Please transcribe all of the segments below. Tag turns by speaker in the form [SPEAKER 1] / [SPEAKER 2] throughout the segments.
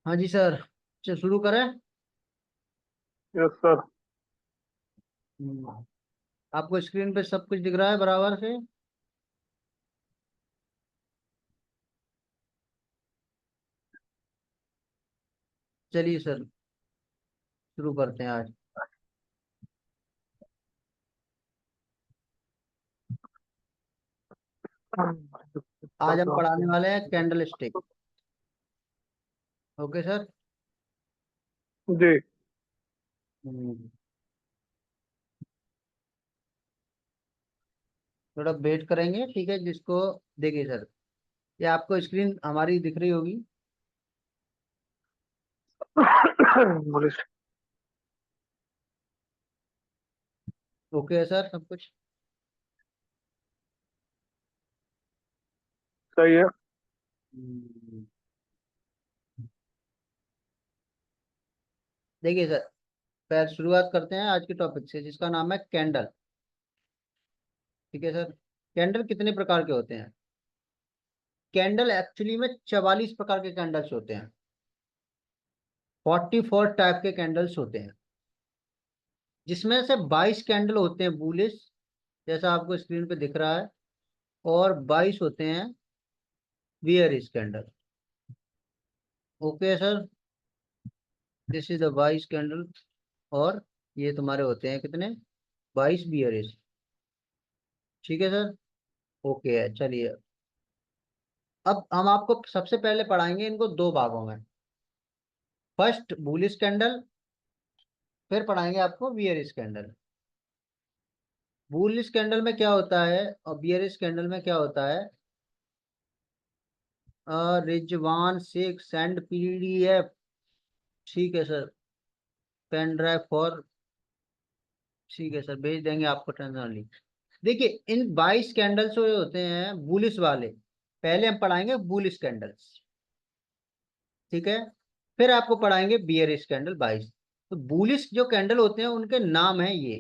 [SPEAKER 1] हाँ जी सर। शुरू करें।
[SPEAKER 2] Yes sir.
[SPEAKER 1] हम्म, आपको स्क्रीन पे सब कुछ दिख रहा है बराबर से? चलिए सर, शुरू करते हैं आज। आज हम पढ़ाने वाले हैं कैंडल स्टिक। Okay sir.
[SPEAKER 2] जी।
[SPEAKER 1] हम्म, थोड़ा वेट करेंगे, ठीक है? जिसको देखिए सर, ये आपको स्क्रीन हमारी दिख रही होगी।
[SPEAKER 2] बोलिए।
[SPEAKER 1] ओके है सर सब कुछ?
[SPEAKER 2] सही है।
[SPEAKER 1] हम्म, देखिए सर, पहले शुरुआत करते हैं आज के टॉपिक से जिसका नाम है कैंडल। ठीक है सर। कैंडल कितने प्रकार के होते हैं? कैंडल एक्चुअली में 44 प्रकार के कैंडल्स होते हैं। 44 टाइप के कैंडल्स होते हैं, जिसमें से 22 कैंडल होते हैं बुलिश, जैसा आपको स्क्रीन पे दिख रहा है, और 22 होते हैं bearish candle. Okay sir, this is the 22 candle. और ये तुम्हारे होते हैं कितने? 22 बियरिश। ठीक है सर। ओके है, चलिए। अब हम आपको सबसे पहले पढ़ाएंगे इनको दो भागों में। फर्स्ट बुलिश कैंडल, फिर पढ़ाएंगे आपको बियरिश कैंडल। बुलिश कैंडल में क्या होता है और बियरिश कैंडल में क्या होता है? Rizwan Shaikh send PDF. ठीक है सर। Pen drive for. ठीक है सर, भेज देंगे आपको, टेंशन ली। देखिए, इन 22 कैंडल्स जो होते हैं बुलिश वाले, पहले हम पढ़ाएंगे बुलिश कैंडल्स। ठीक है। फिर आपको पढ़ाएंगे बियरिश कैंडल 22। तो बुलिश जो कैंडल होते हैं उनके नाम है ये।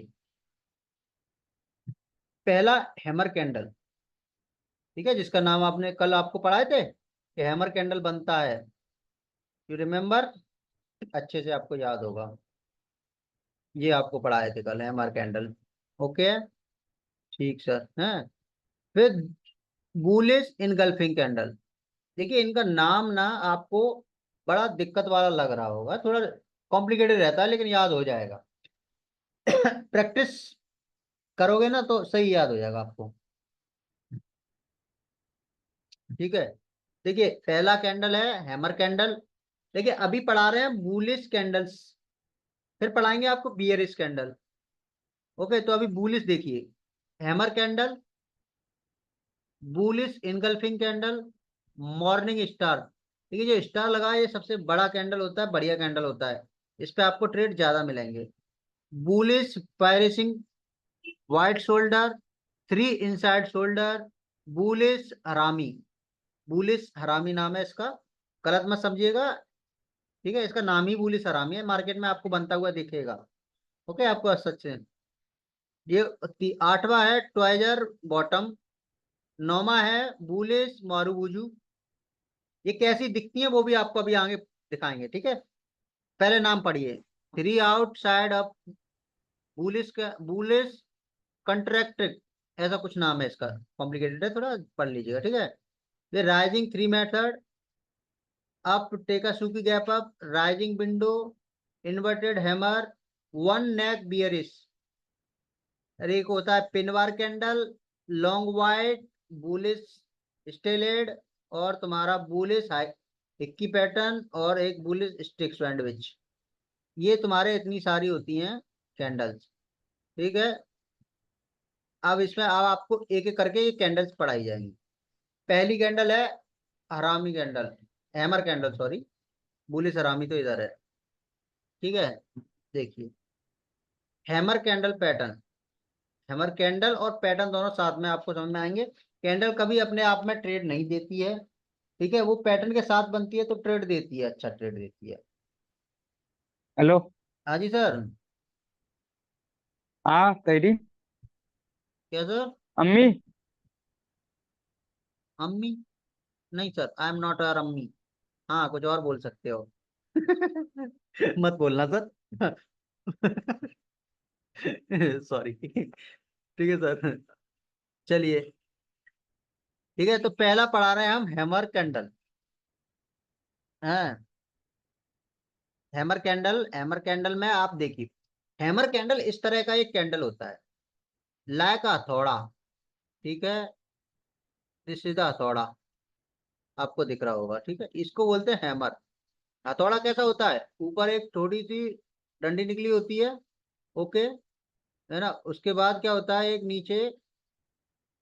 [SPEAKER 1] पहला, हैमर कैंडल। ठीक है, जिसका नाम आपने कल आपको पढ़ाए थे कि हैमर कैंडल बनता है। You remember? अच्छे से आपको याद होगा। ये आपको पढ़ाए थे कल, हैमर कैंडल। ओके। ठीक सर है। फिर बुलिश इनगल्फिंग कैंडल। देखिए, इनका नाम ना आपको बड़ा दिक्कत वाला लग रहा होगा, थोड़ा कॉम्प्लिकेटेड रहता है, लेकिन याद हो जाएगा। प्रैक्टिस करोगे ना तो सही याद हो जाएगा आपको। ठीक है। देखिए, पहला कैंडल है हैमर कैंडल। देखिए, अभी पढ़ा रहे हैं बुलिश कैंडल्स, फिर पढ़ाएंगे आपको बियरिश कैंडल। ओके, तो अभी बुलिश देखिए। Hammer candle, bullish engulfing candle, morning star. देखिए, जो स्टार लगा है ये सबसे बड़ा कैंडल होता है, बढ़िया कैंडल होता है। इस पे आपको ट्रेड ज्यादा मिलेंगे। Bullish piercing white shoulder, three inside shoulder, bullish हरामी। बुलिश हरामी नाम है इसका, गलत मत समझिएगा। ठीक है, इसका नाम ही बुलिश हरामी है, मार्केट में आपको बनता हुआ दिखेगा। ओके, आपको सच से ये आठवां है ट्वाइजर बॉटम। नौमा है बुलिश मारूबुजू। ये कैसी दिखती है वो भी आपको अभी आगे दिखाएंगे। ठीक है, पहले नाम पढ़िए। थ्री आउटसाइड ऑफ बुलिश का, बुलिश कंट्रैक्टेड, ऐसा कुछ नाम है इसका, कॉम्प्लिकेटेड है थोड़ा, पढ़ लीजिएगा। ठीक है। ये rising three method, up take a सुकी gap up, rising window, inverted hammer, on neck bearish. अरे एक होता है pin bar candle, long white, bullish stalled, और तुम्हारा बुलिश हाई इक्की पैटर्न, और एक बुलिश स्टिक सैंडविच। ये तुम्हारे इतनी सारी होती हैं कैंडल्स। ठीक है। अब इसमें अब आपको एक एक करके ये कैंडल्स पढ़ाई जाएंगी। पहली कैंडल है हरामी candle, hammer candle sorry, bullish हरामी तो इधर है। ठीक है। देखिए, hammer candle pattern. Hammer candle और पैटर्न दोनों साथ में आपको समझ में आएंगे। कैंडल कभी अपने आप में ट्रेड नहीं देती है। ठीक है, वो पैटर्न के साथ बनती है तो ट्रेड देती है, अच्छा ट्रेड देती है।
[SPEAKER 2] हेलो।
[SPEAKER 1] हाँ जी सर।
[SPEAKER 2] हाँ कैडी।
[SPEAKER 1] क्या सर?
[SPEAKER 2] अम्मी।
[SPEAKER 1] अम्मी? नहीं sir, I am not your अम्मी। हाँ, कुछ और बोल सकते हो। मत बोलना सर। सॉरी। ठीक है सर। चलिए। ठीक है, तो पहला पढ़ा रहे हैं हम हैमर कैंडल। हाँ, हैमर कैंडल में आप देखिए, हैमर कैंडल इस तरह का एक कैंडल होता है, लाइक हथौड़ा। ठीक है, दिस इज द हथौड़ा, आपको दिख रहा होगा। ठीक है, इसको बोलते हैं हैमर। हथौड़ा कैसा होता है? ऊपर एक थोड़ी सी डंडी निकली होती है। ओके, है ना? उसके बाद क्या होता है, एक नीचे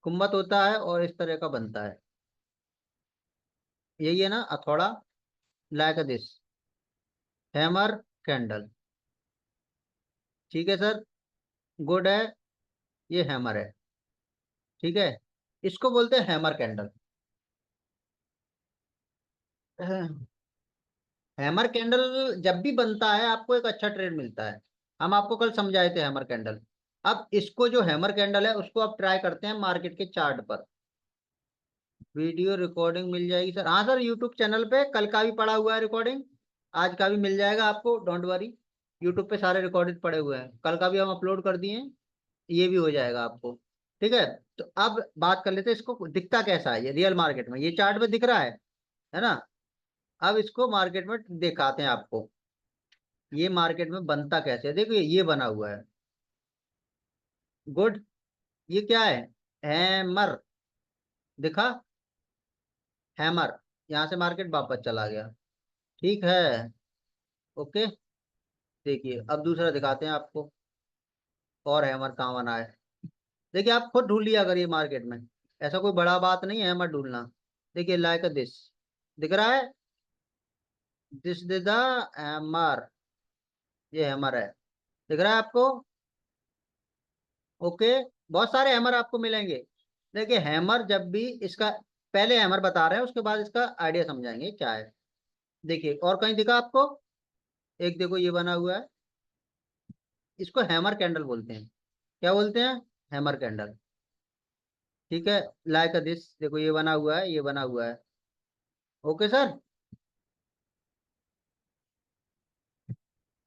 [SPEAKER 1] कुम्मत होता है और इस तरह का बनता है। यही है ना हथौड़ा, लाइक दिस, हैमर कैंडल। ठीक है सर, गुड है, ये हैमर है। ठीक है, इसको बोलते हैं हैमर कैंडल। हैमर कैंडल जब भी बनता है आपको एक अच्छा ट्रेड मिलता है। हम आपको कल समझाए थे हैमर कैंडल। अब इसको जो हैमर कैंडल है उसको आप ट्राई करते हैं मार्केट के चार्ट पर। वीडियो रिकॉर्डिंग मिल जाएगी सर? हाँ सर, यूट्यूब चैनल पे कल का भी पड़ा हुआ है रिकॉर्डिंग, आज का भी मिल जाएगा आपको, डोंट वरी। यूट्यूब पे सारे रिकॉर्डेड पड़े हुए हैं, कल का भी हम अपलोड कर दिए हैं, ये भी हो जाएगा आपको। ठीक है, तो अब बात कर लेते हैं इसको दिखता कैसा है। ये रियल मार्केट में ये चार्ट में दिख रहा है ना? अब इसको मार्केट में दिखाते हैं आपको, ये मार्केट में बनता कैसे है। देखो ये बना हुआ है। गुड। ये क्या है? हैमर। दिखा? हैमर। यहाँ से मार्केट वापस चला गया। ठीक है, ओके। देखिए अब दूसरा दिखाते हैं आपको, और हैमर कहाँ बना है। देखिए आप खुद ढूंढ लिया करिए मार्केट में, ऐसा कोई बड़ा बात नहीं है हैमर ढूंढना। देखिए लाइक दिस, दिख रहा है? दिस इज द हैमर, ये हैमर है। दिख रहा है आपको? ओके, बहुत सारे हैमर आपको मिलेंगे। देखिए हैमर जब भी इसका, पहले हैमर बता रहे हैं उसके बाद इसका आइडिया समझाएंगे क्या है। देखिए और कहीं दिखा आपको? एक देखो ये बना हुआ है, इसको हैमर कैंडल बोलते हैं। क्या बोलते हैं? Hammer candle. ठीक है, लाइक दिस, देखो ये बना हुआ है, ये बना हुआ है। Okay sir.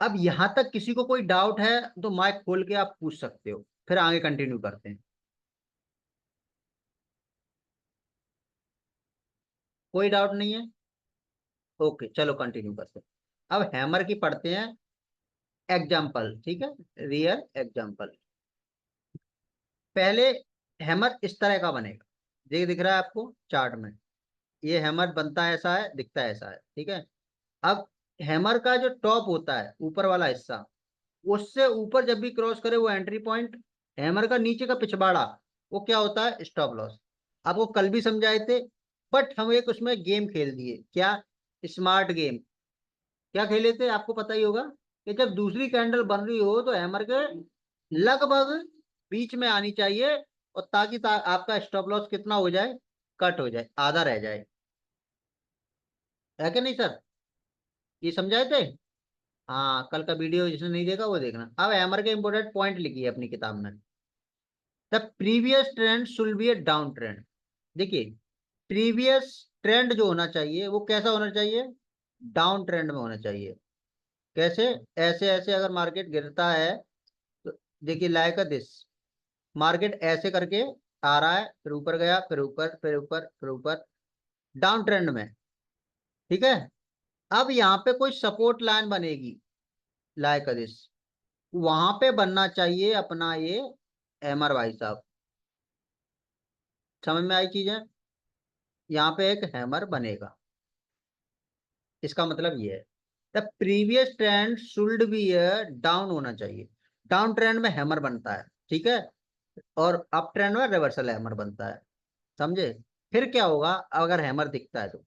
[SPEAKER 1] अब यहां तक किसी को कोई डाउट है तो माइक खोल के आप पूछ सकते हो, फिर आगे कंटिन्यू करते हैं। कोई डाउट नहीं है? ओके, चलो कंटिन्यू करते हैं। अब हैमर की पढ़ते हैं एग्जाम्पल। ठीक है, रियल एग्जाम्पल। पहले हैमर इस तरह का बनेगा, ये दिख रहा है आपको चार्ट में? ये हैमर बनता है ऐसा है, दिखता है ऐसा है। ठीक है, अब हैमर का जो टॉप होता है, ऊपर वाला हिस्सा, उससे ऊपर जब भी क्रॉस करे वो एंट्री पॉइंट। हैमर का नीचे का पिछवाड़ा, वो क्या होता है? Stop loss. आपको कल भी समझाए थे, बट हम एक उसमें गेम खेल दिए। क्या? Smart game. क्या खेले थे आपको पता ही होगा, कि जब दूसरी कैंडल बन रही हो तो हैमर के लगभग बीच में आनी चाहिए, और ताकि आपका स्टॉप लॉस कितना हो जाए? कट हो जाए, आधा रह जाए। है कि नहीं सर? ये समझाए थे? हाँ, कल का वीडियो जिसने नहीं देखा वो देखना। अब हैमर के इंपोर्टेंट पॉइंट लिखिए अपनी किताब में। The previous trend should be A down trend. देखिए, प्रीवियस ट्रेंड जो होना चाहिए वो कैसा होना चाहिए? डाउन ट्रेंड में होना चाहिए। कैसे? ऐसे ऐसे अगर मार्केट गिरता है तो देखिए लाइक दिस, मार्केट ऐसे करके आ रहा है, फिर ऊपर गया, फिर ऊपर, फिर ऊपर, फिर ऊपर, डाउन ट्रेंड में। ठीक है, अब यहाँ पे कोई सपोर्ट लाइन बनेगी लाइक दिस, वहां पे बनना चाहिए अपना ये एमआर भाई साहब। समझ में आई चीजें? यहाँ पे एक हैमर बनेगा, इसका मतलब ये है the previous trend should be down होना चाहिए। डाउन ट्रेंड में हैमर बनता है। ठीक है, और अप ट्रेंड में रिवर्सल हैमर बनता है। समझे? फिर क्या होगा अगर हैमर दिखता है तो?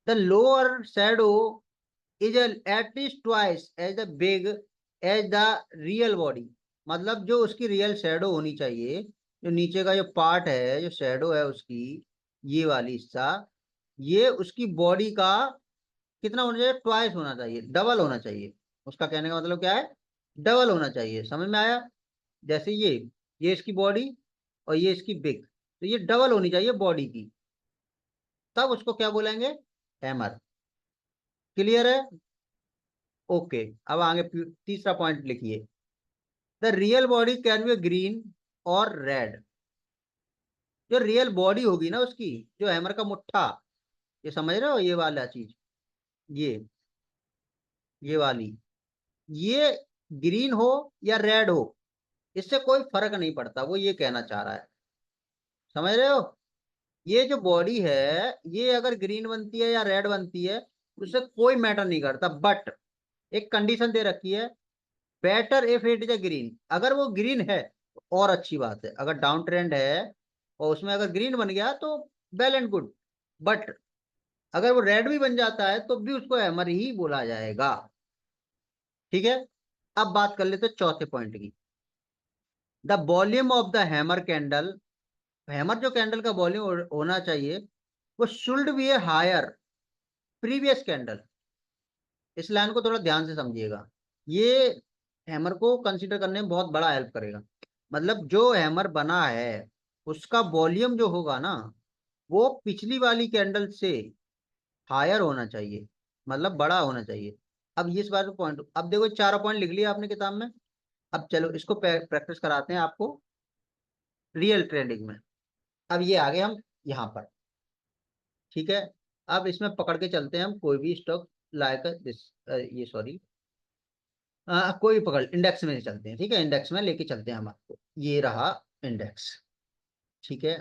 [SPEAKER 1] The lower shadow is at least twice as the big as the real body. मतलब जो उसकी रियल शैडो होनी चाहिए, जो नीचे का जो पार्ट है, जो शैडो है उसकी, ये वाली हिस्सा, ये उसकी बॉडी का कितना होना चाहिए? ट्वाइस होना चाहिए, डबल होना चाहिए। उसका कहने का मतलब क्या है? डबल होना चाहिए। समझ में आया? जैसे ये इसकी बॉडी और ये इसकी बिग, तो ये डबल होनी चाहिए बॉडी की, तब उसको क्या बोलेंगे, हैमर। क्लियर है? ओके। अब आगे तीसरा पॉइंट लिखिए, the real body can be green और रेड। जो रियल बॉडी होगी ना उसकी, जो हैमर का मुट्ठा, ये समझ रहे हो, ये वाला चीज, ये ये वाली, ये ग्रीन हो या रेड हो, इससे कोई फर्क नहीं पड़ता, वो ये कहना चाह रहा है। समझ रहे हो? ये जो बॉडी है, ये अगर ग्रीन बनती है या रेड बनती है, उससे कोई मैटर नहीं करता, बट एक कंडीशन दे रखी है, better if it is a green. अगर वो ग्रीन है तो और अच्छी बात है, अगर डाउन ट्रेंड है और उसमें अगर ग्रीन बन गया तो वेल एंड गुड, बट अगर वो रेड भी बन जाता है तो भी उसको हैमर ही बोला जाएगा। ठीक है? अब बात कर लेते हैं चौथे पॉइंट की, the volume of the hammer candle. Hammer जो कैंडल का वॉल्यूम होना चाहिए, वो should be a higher previous candle. इस लाइन को थोड़ा ध्यान से समझिएगा, ये हैमर को कंसीडर करने में बहुत बड़ा हेल्प करेगा। मतलब जो हैमर बना है उसका वॉल्यूम जो होगा ना, वो पिछली वाली कैंडल से हायर होना चाहिए, मतलब बड़ा होना चाहिए। अब ये इस बार पॉइंट, अब देखो चारों पॉइंट लिख लिया आपने किताब में। अब चलो इसको प्रैक्टिस कराते हैं आपको रियल ट्रेडिंग में। अब ये आ गए हम यहाँ पर। ठीक है? अब इसमें पकड़ के चलते हैं हम कोई भी स्टॉक, लाइक दिस, ये सॉरी, कोई भी पकड़, इंडेक्स में चलते हैं। ठीक है? इंडेक्स में लेके चलते हैं हम आपको, ये रहा इंडेक्स। ठीक है?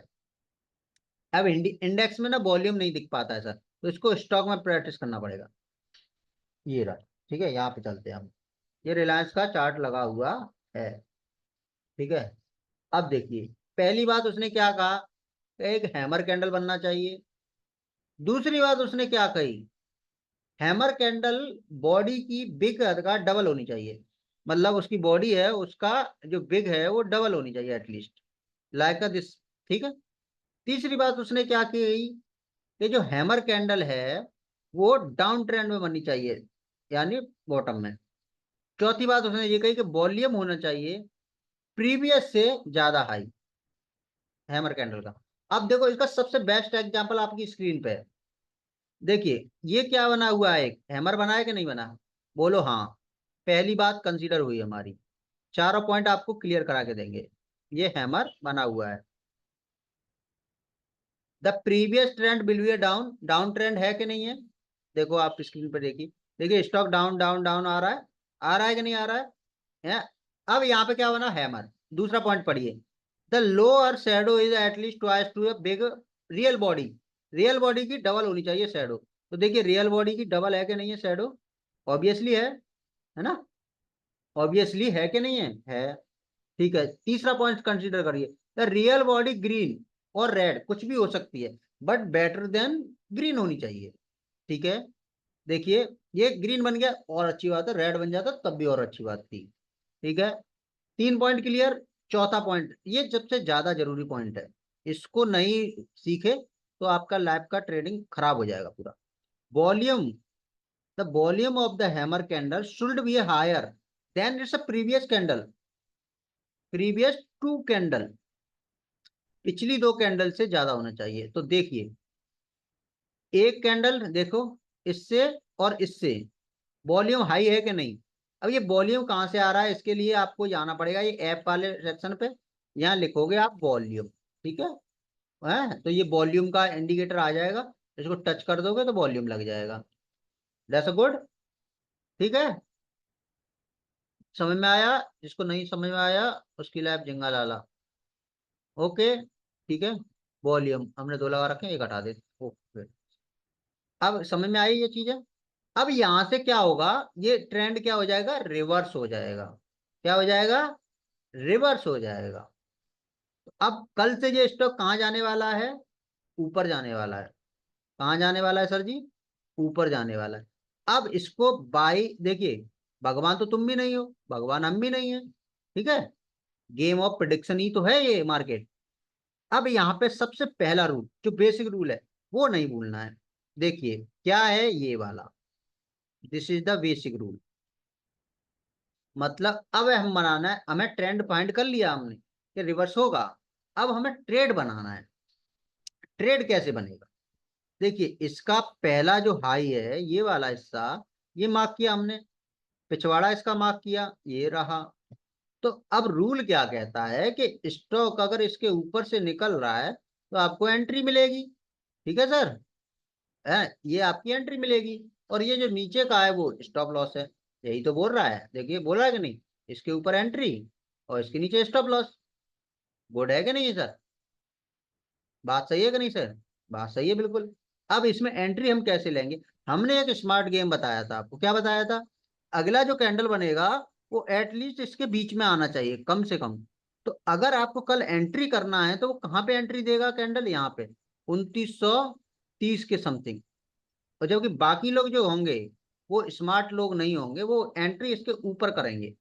[SPEAKER 1] अब इंडेक्स में ना वॉल्यूम नहीं दिख पाता है सर, तो इसको स्टॉक में प्रैक्टिस करना पड़ेगा। ये रहा। ठीक है? यहाँ पे चलते हैं हम, ये रिलायंस का चार्ट लगा हुआ है। ठीक है? अब देखिए, पहली बात उसने क्या कहा, एक हैमर कैंडल बनना चाहिए। दूसरी बात उसने क्या कही, हैमर कैंडल बॉडी की बिग का डबल होनी चाहिए, मतलब उसकी बॉडी है उसका जो बिग है वो डबल होनी चाहिए एटलीस्ट, लाइक दिस। ठीक है? तीसरी बात उसने क्या की, कि जो हैमर कैंडल है वो डाउन ट्रेंड में बननी चाहिए, यानी बॉटम में। चौथी बात उसने ये कही कि वॉल्यूम होना चाहिए प्रीवियस से ज्यादा हाई, हैमर कैंडल का। अब देखो इसका सबसे बेस्ट एग्जांपल आपकी स्क्रीन पे है। देखिए ये क्या बना हुआ है, एक हैमर बना है कि नहीं बना, बोलो हाँ। पहली बात कंसीडर हुई हमारी, चारों पॉइंट आपको क्लियर करा के देंगे। ये हैमर बना हुआ है, the previous trend will be down, down trend है कि नहीं है, देखो आप स्क्रीन पर देखिए, देखिए स्टॉक डाउन डाउन डाउन आ रहा है, आ रहा है कि नहीं आ रहा है? अब यहाँ पे क्या बना, हैमर। दूसरा पॉइंट पढ़िए, the lower shadow is at least twice to a big real body. Real body की डबल होनी चाहिए शैडो, तो देखिए रियल बॉडी की डबल है कि नहीं है शैडो, ऑब्वियसली है ना, ऑब्वियसली है कि नहीं है। ठीक है? तीसरा पॉइंट कंसीडर करिए, द रियल बॉडी ग्रीन और रेड कुछ भी हो सकती है, बट बेटर देन ग्रीन होनी चाहिए। ठीक है? देखिए ये ग्रीन बन गया और अच्छी बात है, रेड बन जाता तब भी और अच्छी बात थी। ठीक है? तीन पॉइंट क्लियर। चौथा पॉइंट ये सबसे ज्यादा जरूरी पॉइंट है, इसको नहीं सीखे तो आपका लाइफ का ट्रेडिंग खराब हो जाएगा पूरा। Volume, the volume of the hammer candle should be higher than its a previous candle, previous two candle, पिछली दो कैंडल से ज्यादा होना चाहिए। तो देखिए एक कैंडल देखो, इससे और इससे वॉल्यूम हाई है कि नहीं। अब ये वॉल्यूम कहाँ से आ रहा है, इसके लिए आपको जाना पड़ेगा ये ऐप वाले सेक्शन पे, यहाँ लिखोगे आप वॉल्यूम। ठीक है? तो ये वॉल्यूम का इंडिकेटर आ जाएगा, इसको टच कर दोगे तो वॉल्यूम लग जाएगा। That's good. ठीक है? समझ में आया? जिसको नहीं समझ में आया उसकी लाइफ जिंगा लाला। ओके। ठीक है? वॉल्यूम हमने दो लगा रखे हैं, एक हटा दे। ओके। अब समझ में आई ये चीजें। अब यहां से क्या होगा, ये ट्रेंड क्या हो जाएगा, रिवर्स हो जाएगा। क्या हो जाएगा, रिवर्स हो जाएगा। अब कल से ये स्टॉक कहाँ जाने वाला है, ऊपर जाने वाला है। कहाँ जाने वाला है सर जी, ऊपर जाने वाला है। अब इसको बाई, देखिए भगवान तो तुम भी नहीं हो, भगवान हम भी नहीं है। ठीक है? गेम ऑफ प्रिडिक्शन ही तो है ये मार्केट। अब यहाँ पे सबसे पहला रूल जो बेसिक रूल है वो नहीं भूलना है। देखिए क्या है ये वाला, this is the basic rule. मतलब अब हम बनाना है, हमें ट्रेंड फाइंड कर लिया हमने, कि रिवर्स होगा। अब हमें ट्रेड बनाना है। ट्रेड कैसे बनेगा? देखिए, इसका पहला जो हाई है ये वाला हिस्सा, ये मार्क किया हमने, पिछवाड़ा इसका मार्क किया, ये रहा। तो अब रूल क्या कहता है कि स्टॉक अगर इसके ऊपर से निकल रहा है तो आपको एंट्री मिलेगी। ठीक है सर, है ये आपकी एंट्री मिलेगी। और ये जो नीचे का है वो स्टॉप लॉस है। यही तो बोल रहा है, देखिए बोल रहा है कि नहीं, इसके ऊपर एंट्री और इसके नीचे स्टॉप लॉस। गुड है कि नहीं है सर? बात सही है कि नहीं सर? बात सही है बिल्कुल। अब इसमें एंट्री हम कैसे लेंगे? हमने एक स्मार्ट गेम बताया था आपको। क्या बताया था? अगला जो कैंडल बनेगा वो एटलीस्ट इसके बीच में आना चाहिए कम से कम। तो अगर आपको कल एंट्री करना है तो वो कहाँ पे एंट्री देगा कैंडल? यहाँ पे 2930 के समथिंग। और जबकि बाकी लोग जो होंगे वो स्मार्ट लोग नहीं होंगे, वो एंट्री इसके ऊपर करेंगे।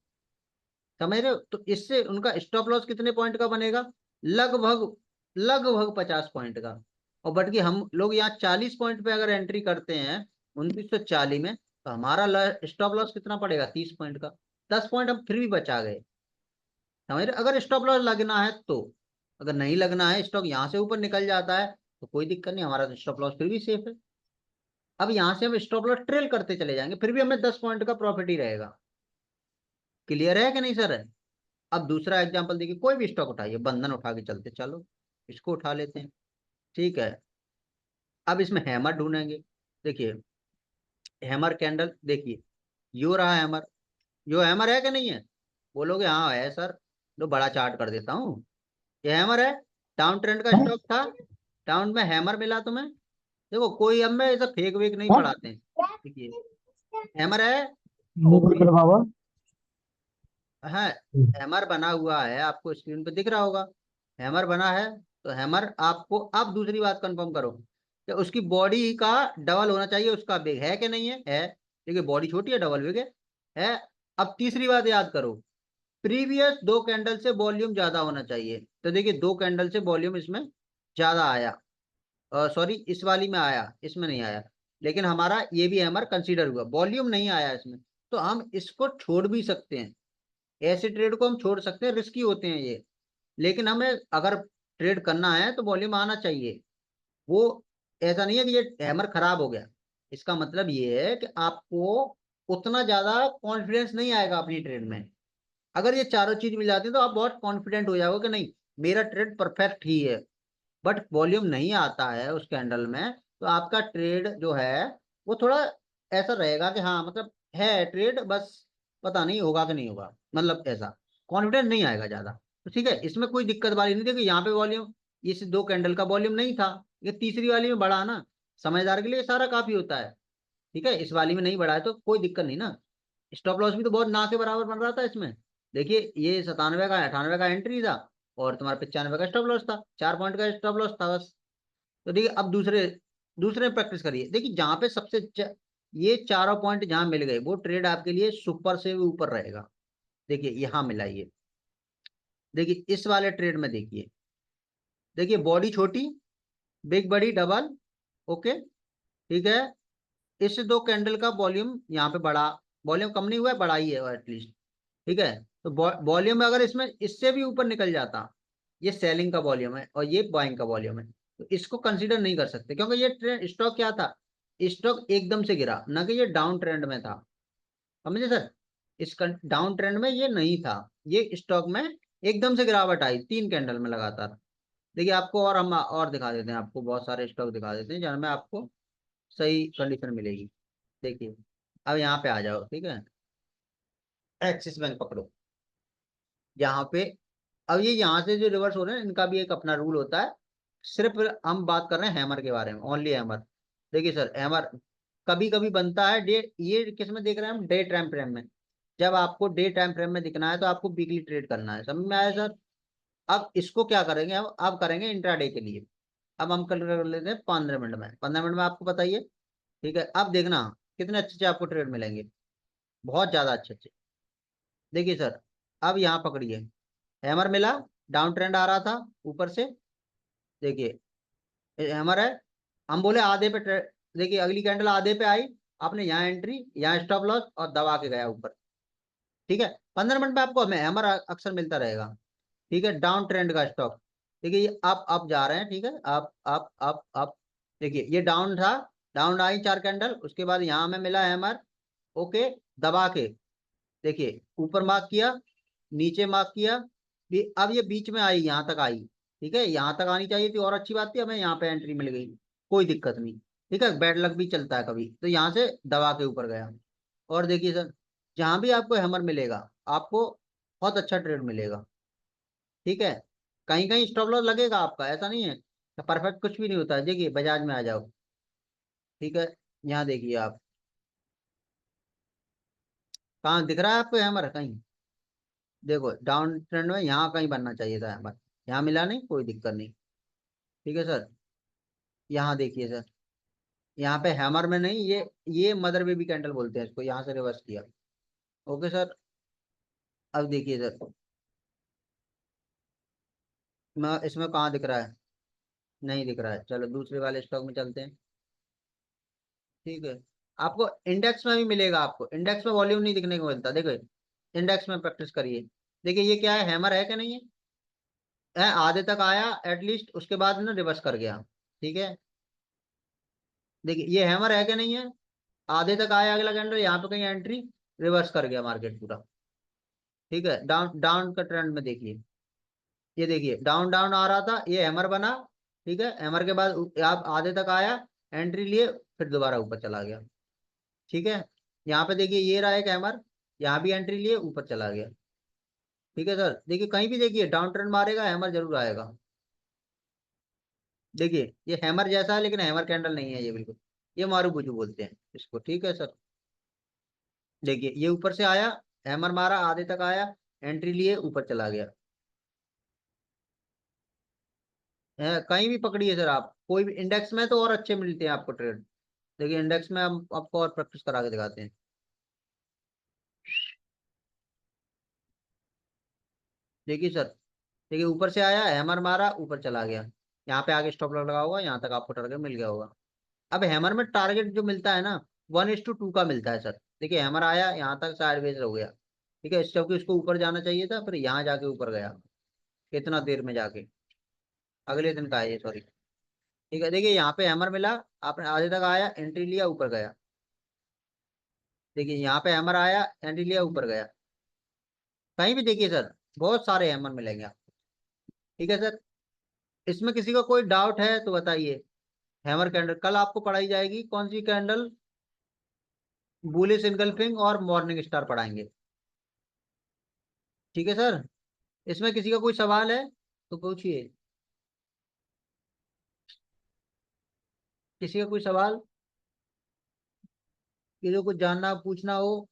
[SPEAKER 1] समझ रहे हो? तो इससे उनका स्टॉप लॉस कितने पॉइंट का बनेगा? लगभग लगभग 50 पॉइंट का। और बट कि हम लोग यहाँ 40 पॉइंट पे अगर एंट्री करते हैं 2940 में, तो हमारा स्टॉप लॉस कितना पड़ेगा? 30 पॉइंट का। 10 पॉइंट हम फिर भी बचा गए। समझ रहे? अगर स्टॉप लॉस लगना है तो। अगर नहीं लगना है, स्टॉक यहाँ से ऊपर निकल जाता है, तो कोई दिक्कत नहीं, हमारा स्टॉप लॉस फिर भी सेफ है। अब यहाँ से हम स्टॉप लॉस ट्रेल करते चले जाएंगे, फिर भी हमें 10 पॉइंट का प्रॉफिट ही रहेगा। क्लियर है कि नहीं सर? अब दूसरा एग्जांपल देखिए, कोई भी स्टॉक उठाइए, बंधन उठा के चलते, चलो इसको उठा लेते हैं। ठीक है, अब इसमें हैमर ढूंढेंगे। देखिए, हैमर कैंडल देखिए, यो रहा हैमर। यो हैमर है कि नहीं है? बोलोगे हाँ है सर, लो बड़ा चार्ट कर देता हूँ। ये हैमर है, डाउन ट्रेंड का स्टॉक था, डाउन में हैमर मिला तुम्हें। देखो, कोई अब में ऐसा फेक वेक नहीं पढ़ाते हैं। देखिए, हैमर है, ओके है, हैमर बना हुआ है, आपको स्क्रीन पे दिख रहा होगा। हैमर बना है, तो हैमर आपको, अब दूसरी बात कंफर्म करो कि उसकी बॉडी का डबल होना चाहिए उसका वेग, है कि नहीं है? है। देखिए, बॉडी छोटी है, डबल वेग है। अब तीसरी बात याद करो, प्रीवियस दो कैंडल से वॉल्यूम ज्यादा होना चाहिए। तो देखिए, दो कैंडल से वॉल्यूम इसमें ज्यादा आया, सॉरी इस वाली में आया, इसमें नहीं आया। लेकिन हमारा ये भी हैमर कंसीडर हुआ, वॉल्यूम नहीं आया इसमें। तो हम इसको छोड़ भी सकते हैं, ऐसे ट्रेड को हम छोड़ सकते हैं, रिस्की होते हैं ये। लेकिन हमें अगर ट्रेड करना है तो वॉल्यूम आना चाहिए। वो ऐसा नहीं है कि ये हैमर खराब हो गया, इसका मतलब ये है कि आपको उतना ज्यादा कॉन्फिडेंस नहीं आएगा अपनी ट्रेड में। अगर ये चारों चीज मिल जाती है तो आप बहुत कॉन्फिडेंट हो जाओगे कि नहीं, मेरा ट्रेड परफेक्ट ही है। बट वॉल्यूम नहीं आता है उस कैंडल में, तो आपका ट्रेड जो है वो थोड़ा ऐसा रहेगा कि हाँ मतलब है ट्रेड, बस पता नहीं होगा कि नहीं होगा, मतलब ऐसा कॉन्फिडेंस नहीं आएगा ज्यादा। तो ठीक है, इसमें कोई दिक्कत वाली नहीं थी कि यहाँ पे वॉल्यूम, इस दो कैंडल का वॉल्यूम नहीं था, ये तीसरी वाली में बढ़ा ना। समझदार के लिए सारा काफी होता है। ठीक है, इस वाली में नहीं बढ़ा है तो कोई दिक्कत नहीं ना। स्टॉप लॉस भी तो बहुत ना के बराबर बन रहा था इसमें। देखिए, ये 97 का 98 का एंट्री था, और तुम्हारा 95 का स्टॉप लॉस था, 4 पॉइंट का स्टॉप लॉस था बस। तो देखिए, अब दूसरे दूसरे प्रैक्टिस करिए। देखिए, जहां पे ये चारों पॉइंट जहां मिल गए वो ट्रेड आपके लिए सुपर से भी ऊपर रहेगा। देखिए यहां मिला ये, देखिए इस वाले ट्रेड में देखिए, देखिए बॉडी छोटी, बिग बड़ी डबल, ओके, ठीक है। इस दो कैंडल का वॉल्यूम यहाँ पे बढ़ा, वॉल्यूम कम नहीं हुआ है, बढ़ा ही है एटलीस्ट। ठीक है, तो वॉल्यूम अगर इसमें इससे भी ऊपर निकल जाता, ये सेलिंग का वॉल्यूम है और ये बाइंग का वॉल्यूम है, तो इसको कंसीडर नहीं कर सकते, क्योंकि ये ट्रेंड स्टॉक क्या था, स्टॉक एकदम से गिरा ना, कि ये डाउन ट्रेंड में था। समझे सर? इस डाउन ट्रेंड में ये नहीं था, ये स्टॉक में एकदम से गिरावट आई 3 कैंडल में लगातार। देखिए आपको, और हम और दिखा देते हैं, आपको बहुत सारे स्टॉक दिखा देते हैं जिनमें आपको सही कंडीशन मिलेगी। देखिए, अब यहाँ पे आ जाओ, ठीक है, एक्सिस बैंक पकड़ो। यहाँ पे, अब ये यहाँ से जो रिवर्स हो रहे हैं इनका भी एक अपना रूल होता है। सिर्फ हम बात कर रहे हैं हैमर के बारे में, ओनली हैमर। देखिए सर, हैमर कभी कभी बनता है डे, ये किस में देख रहे हैं हम? डे टाइम फ्रेम में। जब आपको डे टाइम फ्रेम में दिखना है तो आपको वीकली ट्रेड करना है, समझ में आया सर? अब इसको क्या करेंगे हम? अब करेंगे इंट्राडे के लिए। अब हम कर लेते हैं 15 मिनट में, 15 मिनट में आपको बताइए। ठीक है, अब देखना कितने अच्छे अच्छे आपको ट्रेड मिलेंगे, बहुत ज्यादा अच्छे अच्छे। देखिए सर, अब यहाँ पकड़िए, हैमर मिला, डाउन ट्रेंड आ रहा था ऊपर से। देखिए, हैमर है, हम बोले आधे पे देखिए अगली कैंडल आधे पे आई, आपने यहाँ एंट्री, यहाँ स्टॉप लॉस और दबा के गया ऊपर। ठीक है, 15 मिनट में आपको हमें हैमर अक्सर मिलता रहेगा। ठीक है, डाउन ट्रेंड का स्टॉक। देखिए ये अप जा रहे हैं, ठीक है, अप। देखिए ये डाउन था, डाउन आई 4 कैंडल, उसके बाद यहाँ में मिला हैमर। ओके, दबा के देखिए ऊपर मार्क किया, नीचे मार्क किया, अब ये बीच में आई, यहाँ तक आई। ठीक है, यहाँ तक आनी चाहिए थी और अच्छी बात थी, हमें यहाँ पे एंट्री मिल गई, कोई दिक्कत नहीं। ठीक है, बैड लक भी चलता है कभी, तो यहाँ से दबा के ऊपर गया। और देखिए सर, जहां भी आपको हैमर मिलेगा, आपको बहुत अच्छा ट्रेड मिलेगा। ठीक है, कहीं कहीं स्टॉप लॉस लगेगा आपका, ऐसा नहीं है, परफेक्ट कुछ भी नहीं होता है। देखिए बजाज में आ जाओ, ठीक है, यहाँ देखिए आप, कहाँ दिख रहा है आपको हैमर कहीं? देखो डाउन ट्रेंड में यहाँ कहीं बनना चाहिए था हैमर, यहाँ मिला नहीं, कोई दिक्कत नहीं। ठीक है सर, यहाँ देखिए सर, यहाँ पे हैमर में नहीं, ये मदर बेबी कैंडल बोलते हैं इसको, यहाँ से रिवर्स किया। ओके सर, अब देखिए सर, मैं इसमें कहाँ दिख रहा है? नहीं दिख रहा है, चलो दूसरे वाले स्टॉक में चलते हैं। ठीक है, आपको इंडेक्स में भी मिलेगा, आपको इंडेक्स में वॉल्यूम नहीं दिखने को मिलता, देखो इंडेक्स में प्रैक्टिस करिए। देखिए ये क्या है, हैमर है कि नहीं है? आधे तक आया एटलीस्ट, उसके बाद ना रिवर्स कर गया। ठीक है, देखिए ये हैमर है कि नहीं है? आधे तक आया अगला कैंडल, यहाँ पे कहीं एंट्री, रिवर्स कर गया मार्केट पूरा। ठीक है, डाउन डाउन का ट्रेंड में देखिए, ये देखिए डाउन डाउन आ रहा था, ये हैमर बना। ठीक है, हैमर के बाद आप आधे तक आया, एंट्री लिए, फिर दोबारा ऊपर चला गया। ठीक है, यहाँ पे देखिए ये रहा एक हैमर, यहाँ भी एंट्री लिए ऊपर चला गया। ठीक है सर, देखिए कहीं भी देखिए डाउन ट्रेंड मारेगा, हैमर जरूर आएगा। देखिए ये हैमर जैसा है, लेकिन हैमर कैंडल नहीं है ये बिल्कुल, ये मारूबुजू बोलते हैं इसको। ठीक है सर, देखिए ये ऊपर से आया, हैमर मारा, आधे तक आया, एंट्री लिए, ऊपर चला गया। कहीं भी पकड़िए सर आप, कोई भी इंडेक्स में तो और अच्छे मिलते हैं आपको ट्रेड। देखिए इंडेक्स में हम आपको और प्रैक्टिस करा के दिखाते हैं। देखिए सर, देखिए ऊपर से आया, हैमर मारा, ऊपर चला गया, यहाँ पे आगे स्टॉप लॉस लगा होगा, यहाँ तक आपको टारगेट मिल गया होगा। अब हैमर में टारगेट जो मिलता है ना, 1:2 का मिलता है सर। देखिए हैमर आया, यहाँ तक साइडवेज हो गया। ठीक है, इस चौकी उसको ऊपर जाना चाहिए था, फिर यहाँ जाके ऊपर गया, कितना देर में जाके, अगले दिन का है ये, सॉरी। ठीक है, देखिए यहाँ पे हैमर मिला, आपने आधे तक आया, एंट्री लिया, ऊपर गया। देखिए यहाँ पे हैमर आया, एंट्री लिया, ऊपर गया। कहीं भी देखिए सर, बहुत सारे हैमर मिलेंगे आपको। ठीक है सर, इसमें किसी का कोई डाउट है तो बताइए। हैमर कैंडल कल आपको पढ़ाई जाएगी, कौन सी कैंडल? बुलिश इनगल्फिंग और मॉर्निंग स्टार पढ़ाएंगे। ठीक है सर, इसमें किसी का कोई सवाल है तो पूछिए, किसी का कोई सवाल, किसी को कुछ जानना पूछना हो।